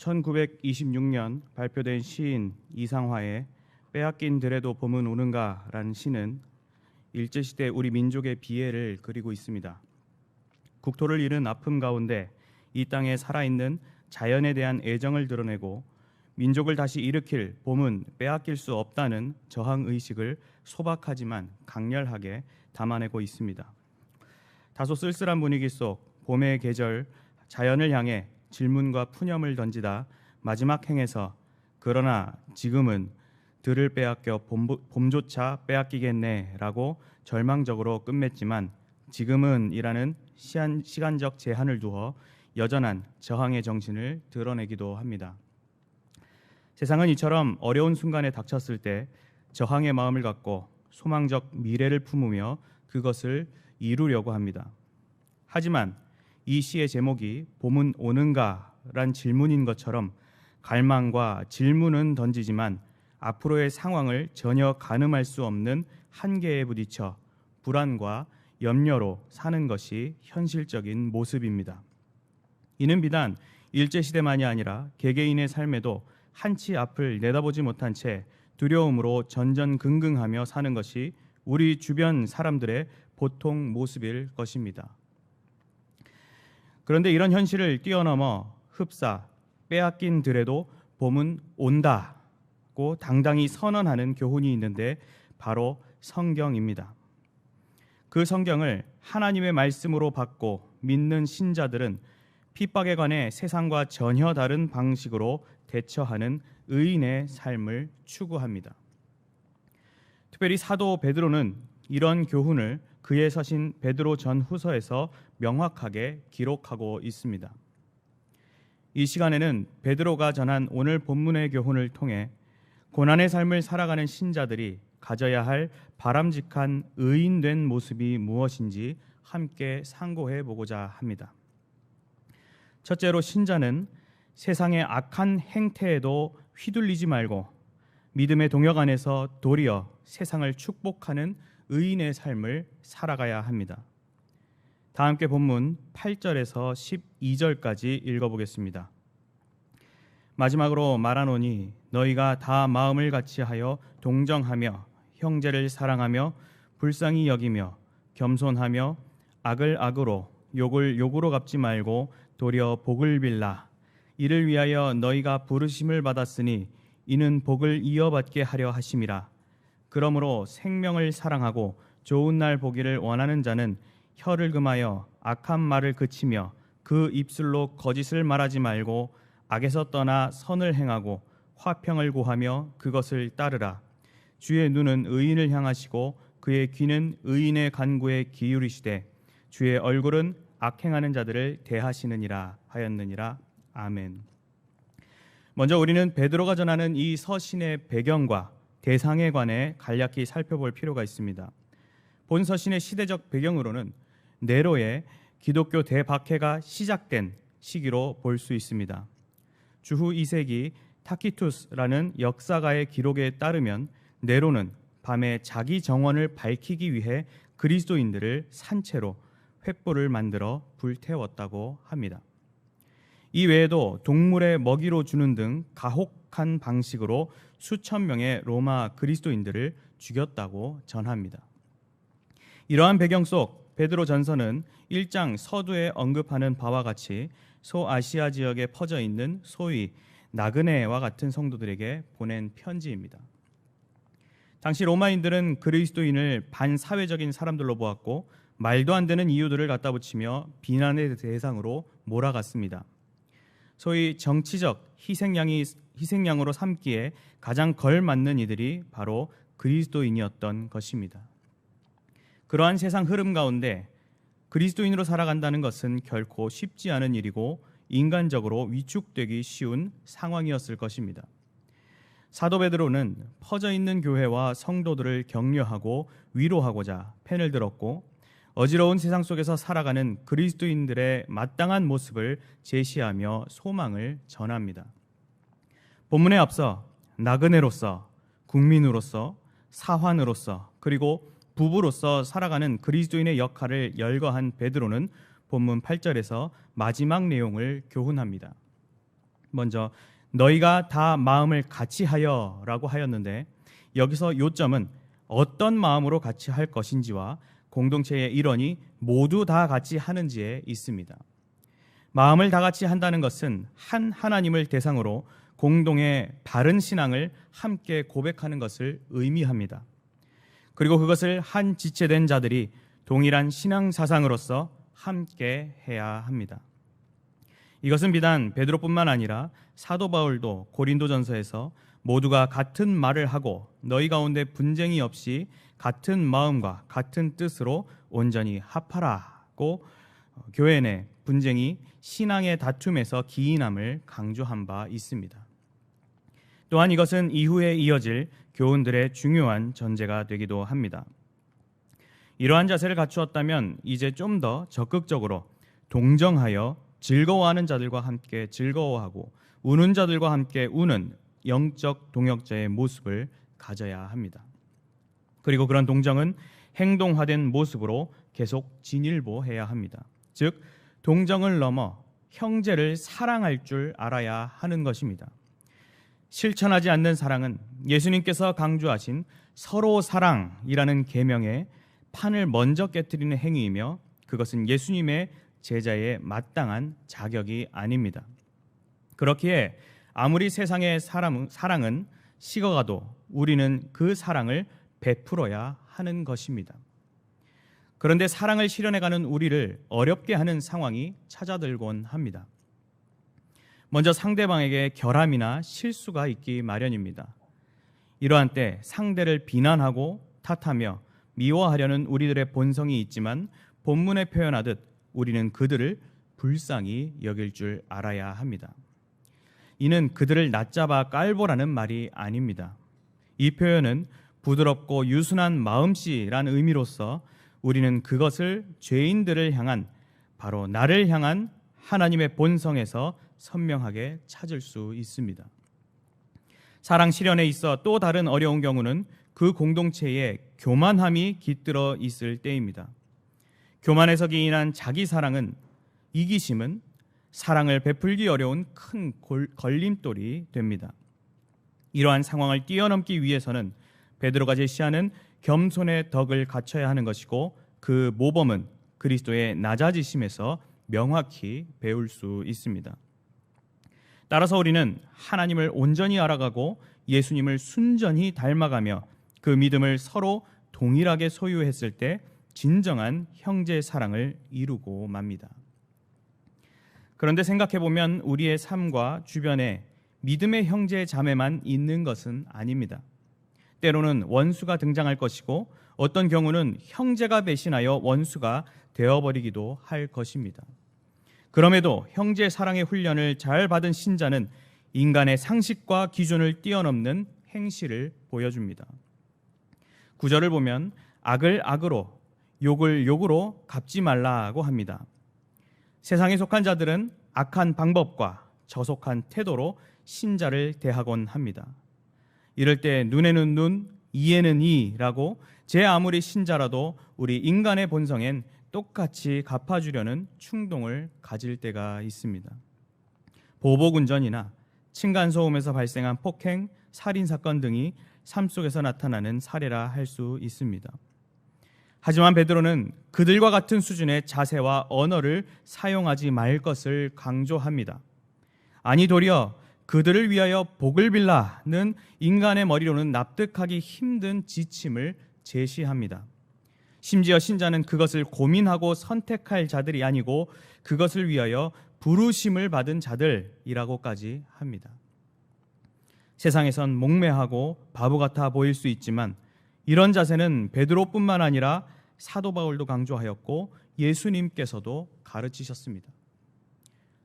1926년 발표된 시인 이상화의 빼앗긴 들에도 봄은 오는가라는 시는 일제시대 우리 민족의 비애를 그리고 있습니다. 국토를 잃은 아픔 가운데 이 땅에 살아있는 자연에 대한 애정을 드러내고 민족을 다시 일으킬 봄은 빼앗길 수 없다는 저항의식을 소박하지만 강렬하게 담아내고 있습니다. 다소 쓸쓸한 분위기 속 봄의 계절 자연을 향해 질문과 푸념을 던지다 마지막 행에서 그러나 지금은 들을 빼앗겨 봄조차 빼앗기겠네 라고 절망적으로 끝맺지만 지금은 이라는 시간적 제한을 두어 여전한 저항의 정신을 드러내기도 합니다. 세상은 이처럼 어려운 순간에 닥쳤을 때 저항의 마음을 갖고 소망적 미래를 품으며 그것을 이루려고 합니다. 하지만 이 시의 제목이 봄은 오는가? 란 질문인 것처럼 갈망과 질문은 던지지만 앞으로의 상황을 전혀 가늠할 수 없는 한계에 부딪혀 불안과 염려로 사는 것이 현실적인 모습입니다. 이는 비단 일제시대만이 아니라 개개인의 삶에도 한치 앞을 내다보지 못한 채 두려움으로 전전긍긍하며 사는 것이 우리 주변 사람들의 보통 모습일 것입니다. 그런데 이런 현실을 뛰어넘어 흡사 빼앗긴 들에도 봄은 온다고 당당히 선언하는 교훈이 있는데 바로 성경입니다. 그 성경을 하나님의 말씀으로 받고 믿는 신자들은 핍박에 관해 세상과 전혀 다른 방식으로 대처하는 의인의 삶을 추구합니다. 특별히 사도 베드로는 이런 교훈을 그의 서신 베드로 전후서에서 명확하게 기록하고 있습니다. 이 시간에는 베드로가 전한 오늘 본문의 교훈을 통해 고난의 삶을 살아가는 신자들이 가져야 할 바람직한 의인된 모습이 무엇인지 함께 상고해 보고자 합니다. 첫째로 신자는 세상의 악한 행태에도 휘둘리지 말고 믿음의 동역 안에서 도리어 세상을 축복하는 의인의 삶을 살아가야 합니다. 다 함께 본문 8절에서 12절까지 읽어보겠습니다. 마지막으로 말하노니 너희가 다 마음을 같이하여 동정하며 형제를 사랑하며 불쌍히 여기며 겸손하며 악을 악으로 욕을 욕으로 갚지 말고 도리어 복을 빌라. 이를 위하여 너희가 부르심을 받았으니 이는 복을 이어받게 하려 하심이라. 그러므로 생명을 사랑하고 좋은 날 보기를 원하는 자는 혀를 금하여 악한 말을 그치며 그 입술로 거짓을 말하지 말고 악에서 떠나 선을 행하고 화평을 구하며 그것을 따르라. 주의 눈은 의인을 향하시고 그의 귀는 의인의 간구에 기울이시되 주의 얼굴은 악행하는 자들을 대하시느니라 하였느니라. 아멘. 먼저 우리는 베드로가 전하는 이 서신의 배경과 대상에 관해 간략히 살펴볼 필요가 있습니다. 본 서신의 시대적 배경으로는 네로의 기독교 대박해가 시작된 시기로 볼 수 있습니다. 주후 2세기 타키투스라는 역사가의 기록에 따르면 네로는 밤에 자기 정원을 밝히기 위해 그리스도인들을 산채로 횃불을 만들어 불태웠다고 합니다. 이 외에도 동물의 먹이로 주는 등 가혹한 방식으로 수천 명의 로마 그리스도인들을 죽였다고 전합니다. 이러한 배경 속 베드로 전서는 1장 서두에 언급하는 바와 같이 소아시아 지역에 퍼져 있는 소위 나그네와 같은 성도들에게 보낸 편지입니다. 당시 로마인들은 그리스도인을 반사회적인 사람들로 보았고 말도 안 되는 이유들을 갖다 붙이며 비난의 대상으로 몰아갔습니다. 소위 정치적 희생양으로 삼기에 가장 걸맞는 이들이 바로 그리스도인이었던 것입니다. 그러한 세상 흐름 가운데 그리스도인으로 살아간다는 것은 결코 쉽지 않은 일이고 인간적으로 위축되기 쉬운 상황이었을 것입니다. 사도 베드로는 퍼져 있는 교회와 성도들을 격려하고 위로하고자 펜을 들었고 어지러운 세상 속에서 살아가는 그리스도인들의 마땅한 모습을 제시하며 소망을 전합니다. 본문에 앞서 나그네로서, 국민으로서, 사환으로서, 그리고 부부로서 살아가는 그리스도인의 역할을 열거한 베드로는 본문 8절에서 마지막 내용을 교훈합니다. 먼저 너희가 다 마음을 같이 하여라고 하였는데, 여기서 요점은 어떤 마음으로 같이 할 것인지와 공동체의 일원이 모두 다 같이 하는지에 있습니다. 마음을 다 같이 한다는 것은 한 하나님을 대상으로 공동의 바른 신앙을 함께 고백하는 것을 의미합니다. 그리고 그것을 한 지체된 자들이 동일한 신앙 사상으로서 함께 해야 합니다. 이것은 비단 베드로뿐만 아니라 사도 바울도 고린도전서에서 모두가 같은 말을 하고 너희 가운데 분쟁이 없이 같은 마음과 같은 뜻으로 온전히 합하라고 교회 내 분쟁이 신앙의 다툼에서 기인함을 강조한 바 있습니다. 또한 이것은 이후에 이어질 교훈들의 중요한 전제가 되기도 합니다. 이러한 자세를 갖추었다면 이제 좀 더 적극적으로 동정하여 즐거워하는 자들과 함께 즐거워하고 우는 자들과 함께 우는 영적 동역자의 모습을 가져야 합니다. 그리고 그런 동정은 행동화된 모습으로 계속 진일보해야 합니다. 즉 동정을 넘어 형제를 사랑할 줄 알아야 하는 것입니다. 실천하지 않는 사랑은 예수님께서 강조하신 서로 사랑이라는 계명에 판을 먼저 깨트리는 행위이며, 그것은 예수님의 제자의 마땅한 자격이 아닙니다. 그렇기에 아무리 세상의 사랑은 식어가도 우리는 그 사랑을 베풀어야 하는 것입니다. 그런데 사랑을 실현해가는 우리를 어렵게 하는 상황이 찾아들곤 합니다. 먼저 상대방에게 결함이나 실수가 있기 마련입니다. 이러한 때 상대를 비난하고 탓하며 미워하려는 우리들의 본성이 있지만, 본문에 표현하듯 우리는 그들을 불쌍히 여길 줄 알아야 합니다. 이는 그들을 낮잡아 깔보라는 말이 아닙니다. 이 표현은 부드럽고 유순한 마음씨란 의미로서 우리는 그것을 죄인들을 향한, 바로 나를 향한 하나님의 본성에서 선명하게 찾을 수 있습니다. 사랑 실현에 있어 또 다른 어려운 경우는 그 공동체에 교만함이 깃들어 있을 때입니다. 교만에서 기인한 자기 사랑은, 이기심은 사랑을 베풀기 어려운 큰 걸림돌이 됩니다. 이러한 상황을 뛰어넘기 위해서는 베드로가 제시하는 겸손의 덕을 갖춰야 하는 것이고, 그 모범은 그리스도의 낮아지심에서 명확히 배울 수 있습니다. 따라서 우리는 하나님을 온전히 알아가고 예수님을 순전히 닮아가며 그 믿음을 서로 동일하게 소유했을 때 진정한 형제 사랑을 이루고 맙니다. 그런데 생각해보면 우리의 삶과 주변에 믿음의 형제 자매만 있는 것은 아닙니다. 때로는 원수가 등장할 것이고, 어떤 경우는 형제가 배신하여 원수가 되어버리기도 할 것입니다. 그럼에도 형제 사랑의 훈련을 잘 받은 신자는 인간의 상식과 기준을 뛰어넘는 행실을 보여줍니다. 구절을 보면 악을 악으로, 욕을 욕으로 갚지 말라고 합니다. 세상에 속한 자들은 악한 방법과 저속한 태도로 신자를 대하곤 합니다. 이럴 때 눈에는 눈, 이에는 이라고 제 아무리 신자라도 우리 인간의 본성엔 똑같이 갚아주려는 충동을 가질 때가 있습니다. 보복운전이나 층간소음에서 발생한 폭행, 살인사건 등이 삶 속에서 나타나는 사례라 할 수 있습니다. 하지만 베드로는 그들과 같은 수준의 자세와 언어를 사용하지 말 것을 강조합니다. 아니 도리어 그들을 위하여 복을 빌라는 인간의 머리로는 납득하기 힘든 지침을 제시합니다. 심지어 신자는 그것을 고민하고 선택할 자들이 아니고 그것을 위하여 부르심을 받은 자들이라고까지 합니다. 세상에선 목매하고 바보 같아 보일 수 있지만 이런 자세는 베드로뿐만 아니라 사도 바울도 강조하였고 예수님께서도 가르치셨습니다.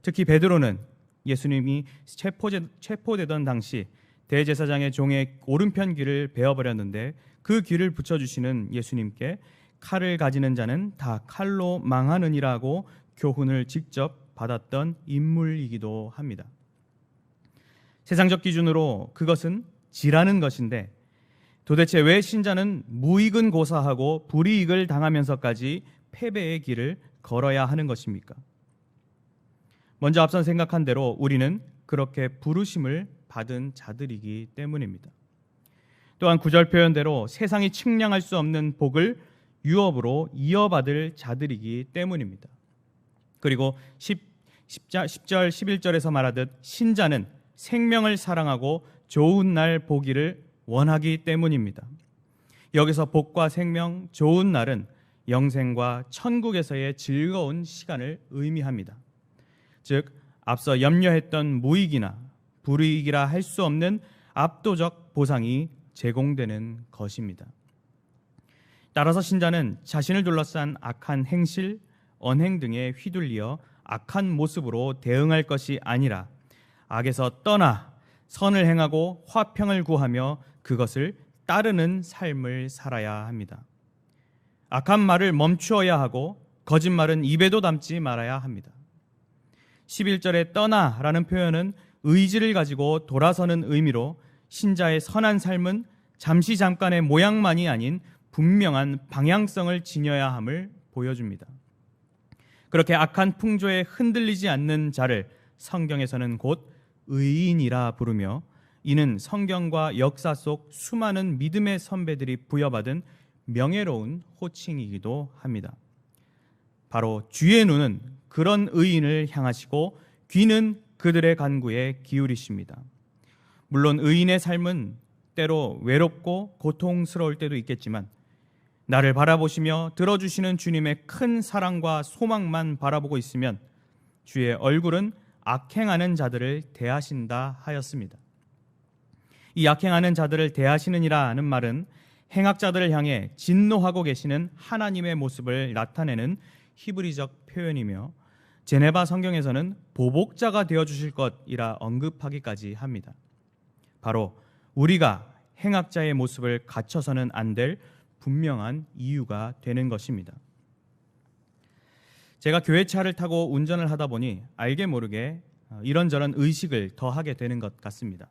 특히 베드로는 예수님이 체포되던 당시 대제사장의 종의 오른편 귀를 베어버렸는데, 그 귀를 붙여주시는 예수님께 칼을 가지는 자는 다 칼로 망하느니라고 교훈을 직접 받았던 인물이기도 합니다. 세상적 기준으로 그것은 지라는 것인데, 도대체 왜 신자는 무익은 고사하고 불이익을 당하면서까지 패배의 길을 걸어야 하는 것입니까? 먼저 앞선 생각한 대로 우리는 그렇게 부르심을 받은 자들이기 때문입니다. 또한 9절 표현대로 세상이 측량할 수 없는 복을 유업으로 이어받을 자들이기 때문입니다. 그리고 10절, 11절에서 말하듯 신자는 생명을 사랑하고 좋은 날 보기를 원하기 때문입니다. 여기서 복과 생명, 좋은 날은 영생과 천국에서의 즐거운 시간을 의미합니다. 즉 앞서 염려했던 무익이나 불이익이라 할 수 없는 압도적 보상이 제공되는 것입니다. 따라서 신자는 자신을 둘러싼 악한 행실, 언행 등에 휘둘려 악한 모습으로 대응할 것이 아니라 악에서 떠나 선을 행하고 화평을 구하며 그것을 따르는 삶을 살아야 합니다. 악한 말을 멈추어야 하고 거짓말은 입에도 담지 말아야 합니다. 11절에 떠나라는 표현은 의지를 가지고 돌아서는 의미로 신자의 선한 삶은 잠시 잠깐의 모양만이 아닌 분명한 방향성을 지녀야 함을 보여줍니다. 그렇게 악한 풍조에 흔들리지 않는 자를 성경에서는 곧 의인이라 부르며 이는 성경과 역사 속 수많은 믿음의 선배들이 부여받은 명예로운 호칭이기도 합니다. 바로 주의 눈은 그런 의인을 향하시고 귀는 그들의 간구에 기울이십니다. 물론 의인의 삶은 때로 외롭고 고통스러울 때도 있겠지만 나를 바라보시며 들어주시는 주님의 큰 사랑과 소망만 바라보고 있으면 주의 얼굴은 악행하는 자들을 대하신다 하였습니다. 이 악행하는 자들을 대하시느니라는 말은 행악자들을 향해 진노하고 계시는 하나님의 모습을 나타내는 히브리적 표현이며 제네바 성경에서는 보복자가 되어주실 것이라 언급하기까지 합니다. 바로 우리가 행악자의 모습을 갖춰서는 안 될 분명한 이유가 되는 것입니다. 제가 교회차를 타고 운전을 하다 보니 알게 모르게 이런저런 의식을 더 하게 되는 것 같습니다.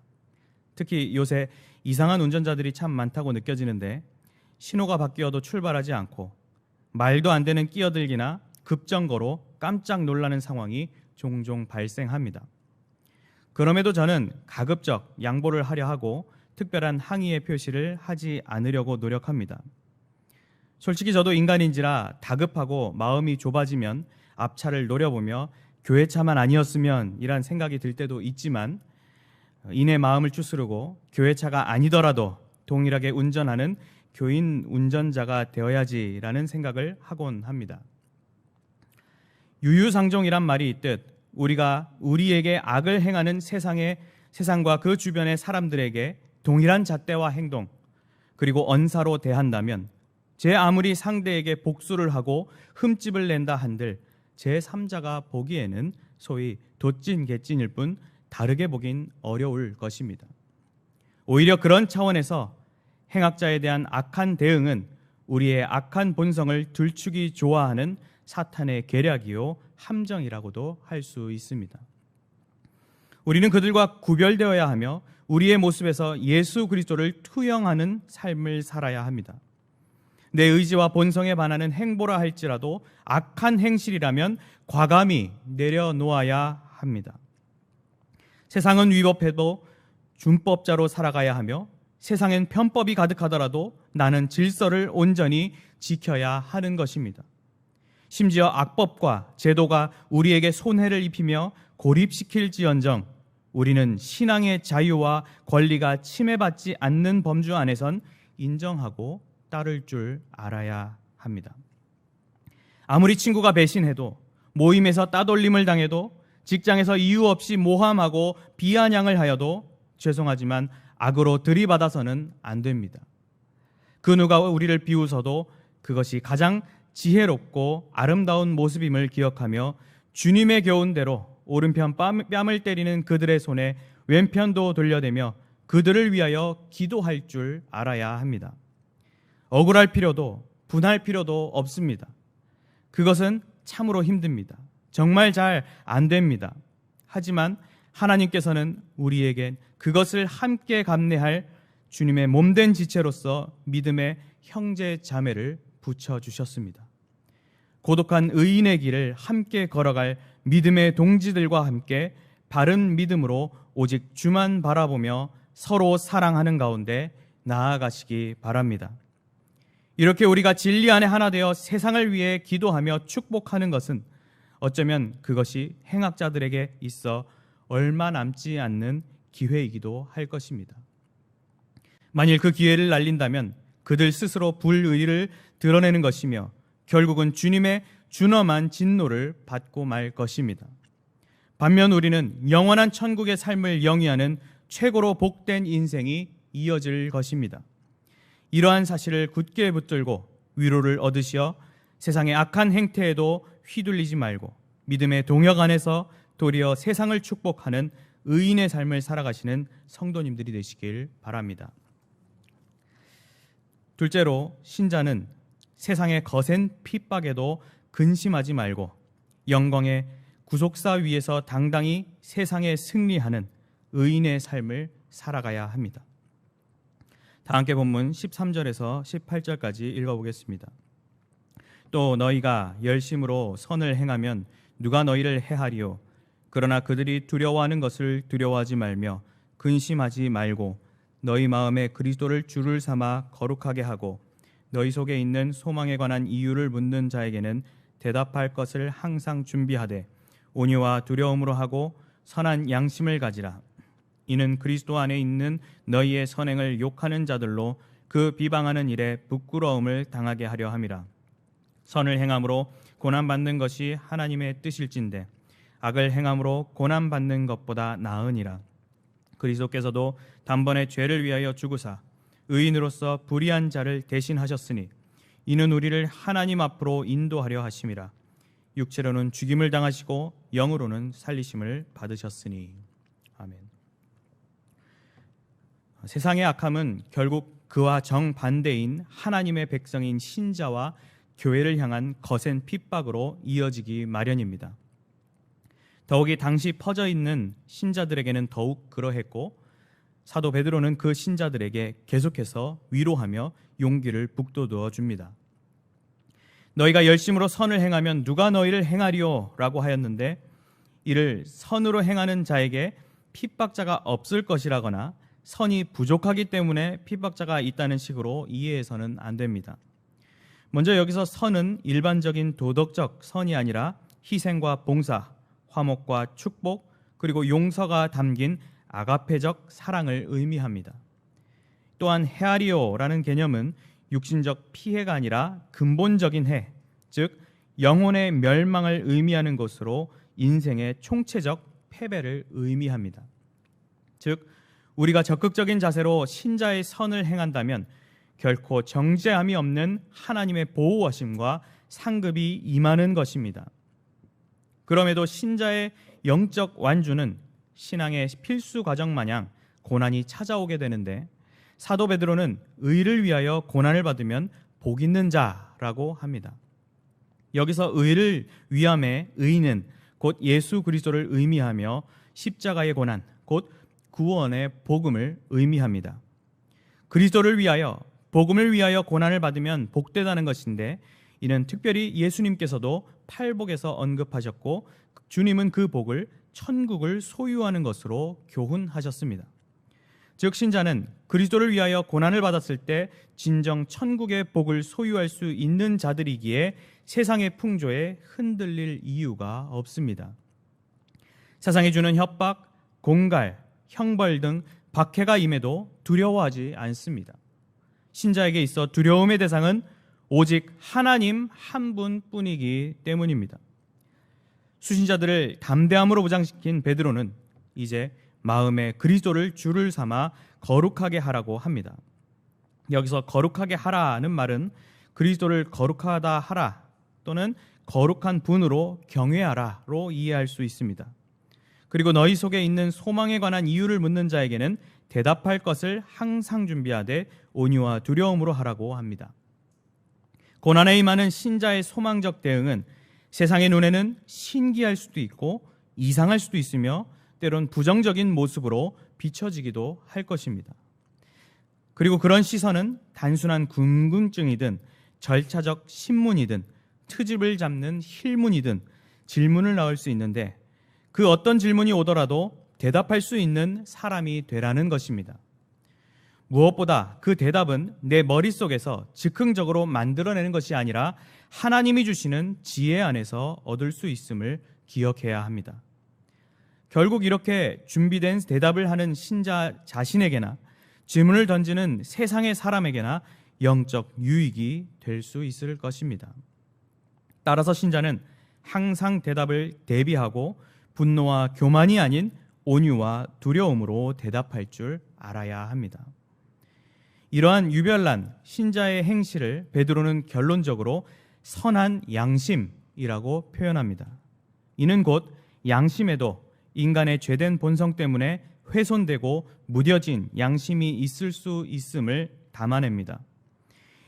특히 요새 이상한 운전자들이 참 많다고 느껴지는데 신호가 바뀌어도 출발하지 않고 말도 안 되는 끼어들기나 급정거로 깜짝 놀라는 상황이 종종 발생합니다. 그럼에도 저는 가급적 양보를 하려 하고 특별한 항의의 표시를 하지 않으려고 노력합니다. 솔직히 저도 인간인지라 다급하고 마음이 좁아지면 앞차를 노려보며 교회차만 아니었으면 이란 생각이 들 때도 있지만 이내 마음을 추스르고 교회차가 아니더라도 동일하게 운전하는 교인 운전자가 되어야지라는 생각을 하곤 합니다. 유유상종이란 말이 있듯 우리가 우리에게 악을 행하는 세상과 그 주변의 사람들에게 동일한 잣대와 행동 그리고 언사로 대한다면 제 아무리 상대에게 복수를 하고 흠집을 낸다 한들 제3자가 보기에는 소위 도찐개찐일 뿐 다르게 보긴 어려울 것입니다. 오히려 그런 차원에서 행악자에 대한 악한 대응은 우리의 악한 본성을 들추기 좋아하는 사탄의 계략이요 함정이라고도 할 수 있습니다. 우리는 그들과 구별되어야 하며 우리의 모습에서 예수 그리스도를 투영하는 삶을 살아야 합니다. 내 의지와 본성에 반하는 행보라 할지라도 악한 행실이라면 과감히 내려놓아야 합니다. 세상은 위법해도 준법자로 살아가야 하며 세상엔 편법이 가득하더라도 나는 질서를 온전히 지켜야 하는 것입니다. 심지어 악법과 제도가 우리에게 손해를 입히며 고립시킬지언정 우리는 신앙의 자유와 권리가 침해받지 않는 범주 안에선 인정하고 따를 줄 알아야 합니다. 아무리 친구가 배신해도 모임에서 따돌림을 당해도 직장에서 이유 없이 모함하고 비아냥을 하여도 죄송하지만 악으로 들이받아서는 안 됩니다. 그 누가 우리를 비웃어도 그것이 가장 지혜롭고 아름다운 모습임을 기억하며 주님의 교훈대로 오른편 뺨을 때리는 그들의 손에 왼편도 돌려대며 그들을 위하여 기도할 줄 알아야 합니다. 억울할 필요도 분할 필요도 없습니다. 그것은 참으로 힘듭니다. 정말 잘 안 됩니다. 하지만 하나님께서는 우리에겐 그것을 함께 감내할 주님의 몸된 지체로서 믿음의 형제 자매를 붙여주셨습니다. 고독한 의인의 길을 함께 걸어갈 믿음의 동지들과 함께 바른 믿음으로 오직 주만 바라보며 서로 사랑하는 가운데 나아가시기 바랍니다. 이렇게 우리가 진리 안에 하나 되어 세상을 위해 기도하며 축복하는 것은 어쩌면 그것이 행악자들에게 있어 얼마 남지 않는 기회이기도 할 것입니다. 만일 그 기회를 날린다면 그들 스스로 불의를 드러내는 것이며 결국은 주님의 준엄한 진노를 받고 말 것입니다. 반면 우리는 영원한 천국의 삶을 영위하는 최고로 복된 인생이 이어질 것입니다. 이러한 사실을 굳게 붙들고 위로를 얻으시어 세상의 악한 행태에도 휘둘리지 말고 믿음의 동역 안에서 도리어 세상을 축복하는 의인의 삶을 살아가시는 성도님들이 되시길 바랍니다. 둘째로, 신자는 세상의 거센 핍박에도 근심하지 말고 영광의 구속사 위에서 당당히 세상에 승리하는 의인의 삶을 살아가야 합니다. 다 함께 본문 13절에서 18절까지 읽어보겠습니다. 또 너희가 열심으로 선을 행하면 누가 너희를 해하리요? 그러나 그들이 두려워하는 것을 두려워하지 말며 근심하지 말고 너희 마음에 그리스도를 주를 삼아 거룩하게 하고 너희 속에 있는 소망에 관한 이유를 묻는 자에게는 대답할 것을 항상 준비하되 온유와 두려움으로 하고 선한 양심을 가지라. 이는 그리스도 안에 있는 너희의 선행을 욕하는 자들로 그 비방하는 일에 부끄러움을 당하게 하려 함이라. 선을 행함으로 고난받는 것이 하나님의 뜻일진데 악을 행함으로 고난받는 것보다 나으니라. 그리스도께서도 단번에 죄를 위하여 죽으사 의인으로서 불의한 자를 대신하셨으니 이는 우리를 하나님 앞으로 인도하려 하심이라. 육체로는 죽임을 당하시고 영으로는 살리심을 받으셨으니. 아멘. 세상의 악함은 결국 그와 정반대인 하나님의 백성인 신자와 교회를 향한 거센 핍박으로 이어지기 마련입니다. 더욱이 당시 퍼져 있는 신자들에게는 더욱 그러했고 사도 베드로는 그 신자들에게 계속해서 위로하며 용기를 북돋워 줍니다. 너희가 열심으로 선을 행하면 누가 너희를 행하리요? 라고 하였는데 이를 선으로 행하는 자에게 핍박자가 없을 것이라거나 선이 부족하기 때문에 핍박자가 있다는 식으로 이해해서는 안 됩니다. 먼저 여기서 선은 일반적인 도덕적 선이 아니라 희생과 봉사, 화목과 축복, 그리고 용서가 담긴 아가페적 사랑을 의미합니다. 또한 헤아리오라는 개념은 육신적 피해가 아니라 근본적인 해, 즉 영혼의 멸망을 의미하는 것으로 인생의 총체적 패배를 의미합니다. 즉 우리가 적극적인 자세로 신자의 선을 행한다면 결코 정죄함이 없는 하나님의 보호하심과 상급이 임하는 것입니다. 그럼에도 신자의 영적 완주는 신앙의 필수 과정 마냥 고난이 찾아오게 되는데 사도 베드로는 의를 위하여 고난을 받으면 복 있는 자라고 합니다. 여기서 의를 위함의 의는 곧 예수 그리스도를 의미하며 십자가의 고난, 곧 구원의 복음을 의미합니다. 그리스도를 위하여, 복음을 위하여 고난을 받으면 복되다는 것인데 이는 특별히 예수님께서도 팔복에서 언급하셨고 주님은 그 복을 천국을 소유하는 것으로 교훈하셨습니다. 즉 신자는 그리스도를 위하여 고난을 받았을 때 진정 천국의 복을 소유할 수 있는 자들이기에 세상의 풍조에 흔들릴 이유가 없습니다. 세상이 주는 협박, 공갈, 형벌 등 박해가 임해도 두려워하지 않습니다. 신자에게 있어 두려움의 대상은 오직 하나님 한 분뿐이기 때문입니다. 수신자들을 담대함으로 무장시킨 베드로는 이제 마음에 그리스도를 주를 삼아 거룩하게 하라고 합니다. 여기서 거룩하게 하라는 말은 그리스도를 거룩하다 하라 또는 거룩한 분으로 경외하라로 이해할 수 있습니다. 그리고 너희 속에 있는 소망에 관한 이유를 묻는 자에게는 대답할 것을 항상 준비하되 온유와 두려움으로 하라고 합니다. 고난에 임하는 신자의 소망적 대응은 세상의 눈에는 신기할 수도 있고 이상할 수도 있으며 때론 부정적인 모습으로 비춰지기도 할 것입니다. 그리고 그런 시선은 단순한 궁금증이든 절차적 신문이든 트집을 잡는 힐문이든 질문을 낳을 수 있는데 그 어떤 질문이 오더라도 대답할 수 있는 사람이 되라는 것입니다. 무엇보다 그 대답은 내 머릿속에서 즉흥적으로 만들어내는 것이 아니라 하나님이 주시는 지혜 안에서 얻을 수 있음을 기억해야 합니다. 결국 이렇게 준비된 대답을 하는 신자 자신에게나 질문을 던지는 세상의 사람에게나 영적 유익이 될 수 있을 것입니다. 따라서 신자는 항상 대답을 대비하고 분노와 교만이 아닌 온유와 두려움으로 대답할 줄 알아야 합니다. 이러한 유별난 신자의 행실을 베드로는 결론적으로 선한 양심이라고 표현합니다. 이는 곧 양심에도 인간의 죄된 본성 때문에 훼손되고 무뎌진 양심이 있을 수 있음을 담아냅니다.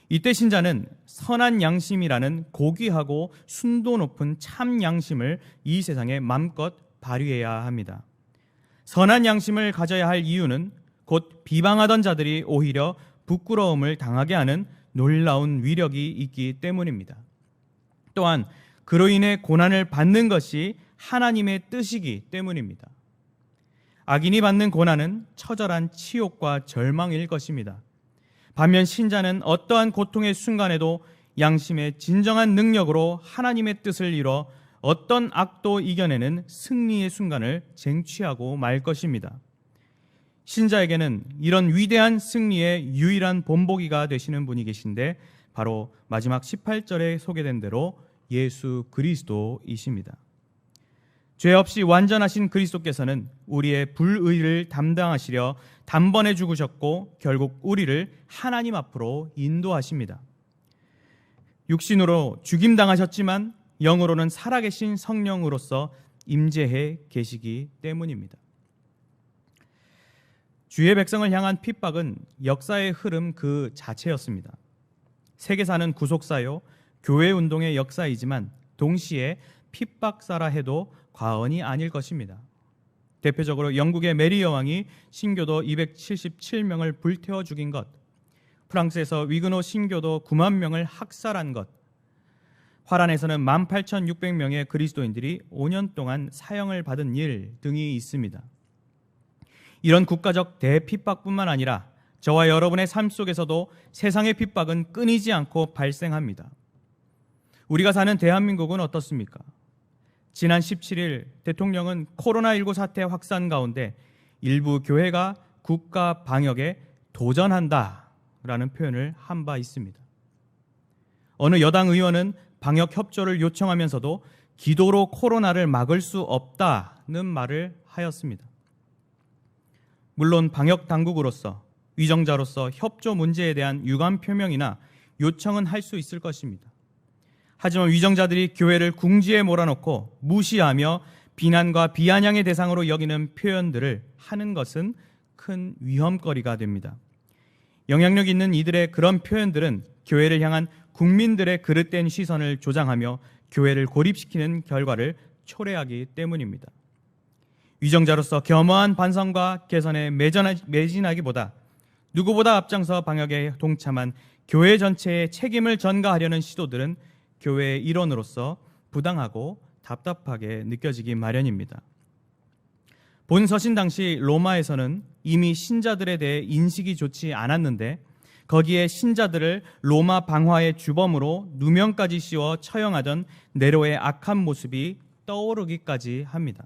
이때 신자는 선한 양심이라는 고귀하고 순도 높은 참 양심을 이 세상에 맘껏 발휘해야 합니다. 선한 양심을 가져야 할 이유는 곧 비방하던 자들이 오히려 부끄러움을 당하게 하는 놀라운 위력이 있기 때문입니다. 또한 그로 인해 고난을 받는 것이 하나님의 뜻이기 때문입니다. 악인이 받는 고난은 처절한 치욕과 절망일 것입니다. 반면 신자는 어떠한 고통의 순간에도 양심의 진정한 능력으로 하나님의 뜻을 이뤄 어떤 악도 이겨내는 승리의 순간을 쟁취하고 말 것입니다. 신자에게는 이런 위대한 승리의 유일한 본보기가 되시는 분이 계신데 바로 마지막 18절에 소개된 대로 예수 그리스도이십니다. 죄 없이 완전하신 그리스도께서는 우리의 불의를 담당하시려 단번에 죽으셨고 결국 우리를 하나님 앞으로 인도하십니다. 육신으로 죽임당하셨지만 영으로는 살아계신 성령으로서 임재해 계시기 때문입니다. 주의 백성을 향한 핍박은 역사의 흐름 그 자체였습니다. 세계사는 구속사요, 교회운동의 역사이지만 동시에 핍박사라 해도 과언이 아닐 것입니다. 대표적으로 영국의 메리 여왕이 신교도 277명을 불태워 죽인 것, 프랑스에서 위그노 신교도 9만 명을 학살한 것, 화란에서는 18,600명의 그리스도인들이 5년 동안 사형을 받은 일 등이 있습니다. 이런 국가적 대핍박뿐만 아니라 저와 여러분의 삶 속에서도 세상의 핍박은 끊이지 않고 발생합니다. 우리가 사는 대한민국은 어떻습니까? 지난 17일 대통령은 코로나19 사태 확산 가운데 일부 교회가 국가 방역에 도전한다라는 표현을 한 바 있습니다. 어느 여당 의원은 방역 협조를 요청하면서도 기도로 코로나를 막을 수 없다는 말을 하였습니다. 물론 방역 당국으로서 위정자로서 협조 문제에 대한 유감 표명이나 요청은 할 수 있을 것입니다. 하지만 위정자들이 교회를 궁지에 몰아넣고 무시하며 비난과 비아냥의 대상으로 여기는 표현들을 하는 것은 큰 위험거리가 됩니다. 영향력 있는 이들의 그런 표현들은 교회를 향한 국민들의 그릇된 시선을 조장하며 교회를 고립시키는 결과를 초래하기 때문입니다. 위정자로서 겸허한 반성과 개선에 매진하기보다 누구보다 앞장서 방역에 동참한 교회 전체의 책임을 전가하려는 시도들은 교회의 일원으로서 부당하고 답답하게 느껴지기 마련입니다. 본 서신 당시 로마에서는 이미 신자들에 대해 인식이 좋지 않았는데 거기에 신자들을 로마 방화의 주범으로 누명까지 씌워 처형하던 네로의 악한 모습이 떠오르기까지 합니다.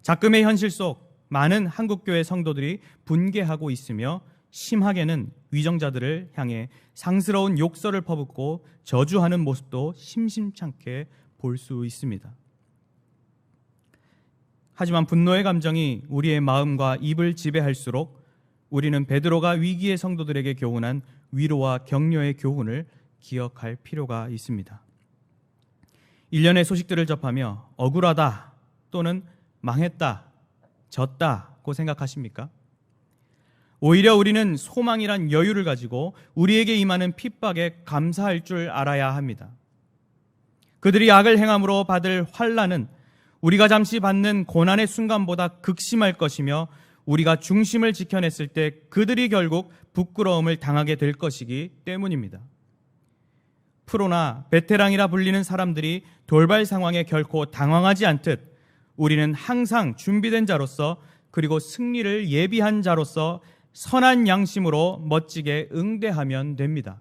작금의 현실 속 많은 한국교회 성도들이 분개하고 있으며 심하게는 위정자들을 향해 상스러운 욕설을 퍼붓고 저주하는 모습도 심심찮게 볼 수 있습니다. 하지만 분노의 감정이 우리의 마음과 입을 지배할수록 우리는 베드로가 위기의 성도들에게 교훈한 위로와 격려의 교훈을 기억할 필요가 있습니다. 일련의 소식들을 접하며 억울하다 또는 망했다, 졌다고 생각하십니까? 오히려 우리는 소망이란 여유를 가지고 우리에게 임하는 핍박에 감사할 줄 알아야 합니다. 그들이 악을 행함으로 받을 환난은 우리가 잠시 받는 고난의 순간보다 극심할 것이며 우리가 중심을 지켜냈을 때 그들이 결국 부끄러움을 당하게 될 것이기 때문입니다. 프로나 베테랑이라 불리는 사람들이 돌발 상황에 결코 당황하지 않듯 우리는 항상 준비된 자로서 그리고 승리를 예비한 자로서 선한 양심으로 멋지게 응대하면 됩니다.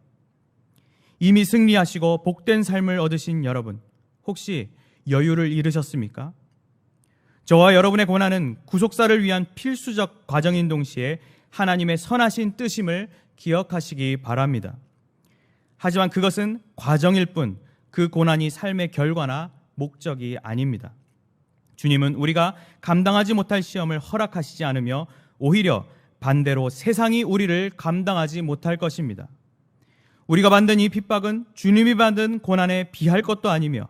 이미 승리하시고 복된 삶을 얻으신 여러분, 혹시 여유를 잃으셨습니까? 저와 여러분의 고난은 구속사를 위한 필수적 과정인 동시에 하나님의 선하신 뜻임을 기억하시기 바랍니다. 하지만 그것은 과정일 뿐 그 고난이 삶의 결과나 목적이 아닙니다. 주님은 우리가 감당하지 못할 시험을 허락하시지 않으며 오히려 반대로 세상이 우리를 감당하지 못할 것입니다. 우리가 받는 이 핍박은 주님이 받은 고난에 비할 것도 아니며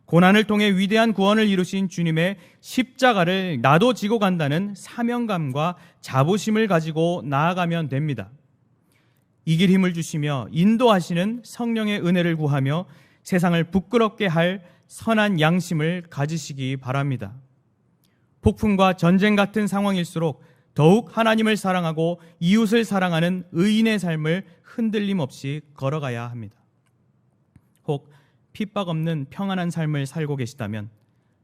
고난을 통해 위대한 구원을 이루신 주님의 십자가를 나도 지고 간다는 사명감과 자부심을 가지고 나아가면 됩니다. 이길 힘을 주시며 인도하시는 성령의 은혜를 구하며 세상을 부끄럽게 할 선한 양심을 가지시기 바랍니다. 폭풍과 전쟁 같은 상황일수록 더욱 하나님을 사랑하고 이웃을 사랑하는 의인의 삶을 흔들림 없이 걸어가야 합니다. 혹 핍박 없는 평안한 삶을 살고 계시다면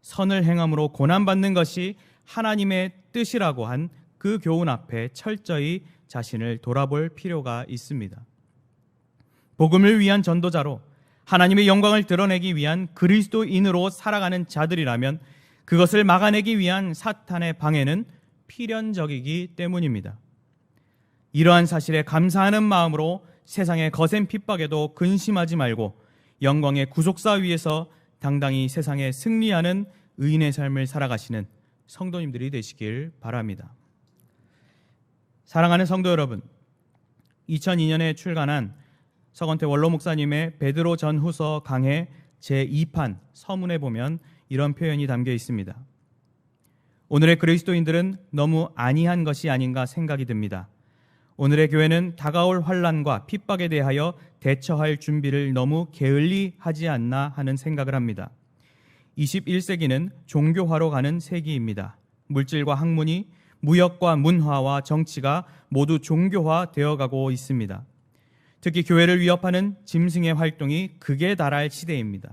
선을 행함으로 고난받는 것이 하나님의 뜻이라고 한 그 교훈 앞에 철저히 자신을 돌아볼 필요가 있습니다. 복음을 위한 전도자로 하나님의 영광을 드러내기 위한 그리스도인으로 살아가는 자들이라면 그것을 막아내기 위한 사탄의 방해는 필연적이기 때문입니다. 이러한 사실에 감사하는 마음으로 세상의 거센 핍박에도 근심하지 말고 영광의 구속사 위에서 당당히 세상에 승리하는 의인의 삶을 살아가시는 성도님들이 되시길 바랍니다. 사랑하는 성도 여러분, 2002년에 출간한 서건태 원로 목사님의 베드로 전후서 강해 제2판 서문에 보면 이런 표현이 담겨 있습니다. 오늘의 그리스도인들은 너무 안이한 것이 아닌가 생각이 듭니다. 오늘의 교회는 다가올 환난과 핍박에 대하여 대처할 준비를 너무 게을리 하지 않나 하는 생각을 합니다. 21세기는 종교화로 가는 세기입니다. 물질과 학문이 무역과 문화와 정치가 모두 종교화 되어가고 있습니다. 특히 교회를 위협하는 짐승의 활동이 극에 달할 시대입니다.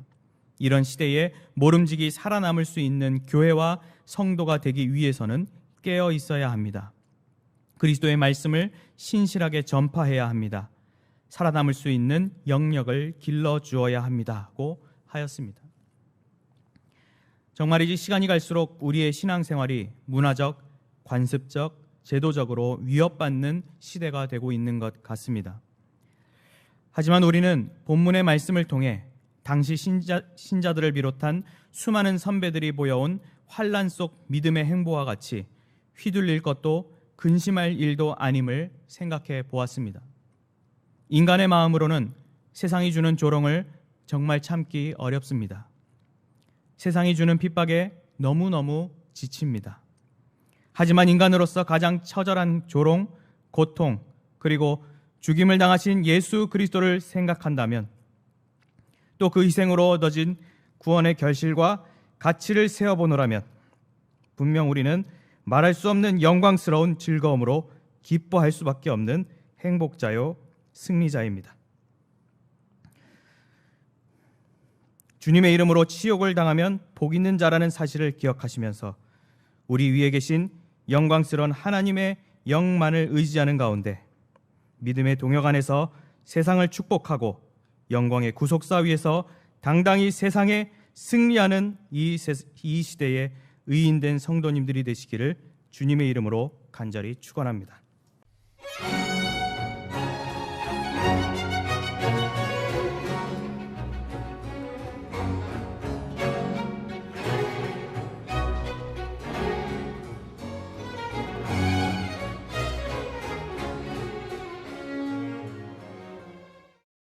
이런 시대에 모름지기 살아남을 수 있는 교회와 성도가 되기 위해서는 깨어 있어야 합니다. 그리스도의 말씀을 신실하게 전파해야 합니다. 살아남을 수 있는 영역을 길러주어야 합니다고 하였습니다. 정말이지 시간이 갈수록 우리의 신앙생활이 문화적, 관습적, 제도적으로 위협받는 시대가 되고 있는 것 같습니다. 하지만 우리는 본문의 말씀을 통해 당시 신자들을 비롯한 수많은 선배들이 보여온 환난 속 믿음의 행보와 같이 휘둘릴 것도 근심할 일도 아님을 생각해 보았습니다. 인간의 마음으로는 세상이 주는 조롱을 정말 참기 어렵습니다. 세상이 주는 핍박에 너무너무 지칩니다. 하지만 인간으로서 가장 처절한 조롱, 고통, 그리고 죽임을 당하신 예수 그리스도를 생각한다면 또 그 희생으로 얻어진 구원의 결실과 가치를 세어보노라면 분명 우리는 말할 수 없는 영광스러운 즐거움으로 기뻐할 수밖에 없는 행복자요 승리자입니다. 주님의 이름으로 치욕을 당하면 복 있는 자라는 사실을 기억하시면서 우리 위에 계신 영광스러운 하나님의 영만을 의지하는 가운데 믿음의 동역 안에서 세상을 축복하고 영광의 구속사 위에서 당당히 세상에 승리하는 이 시대의 의인된 성도님들이 되시기를 주님의 이름으로 간절히 축원합니다.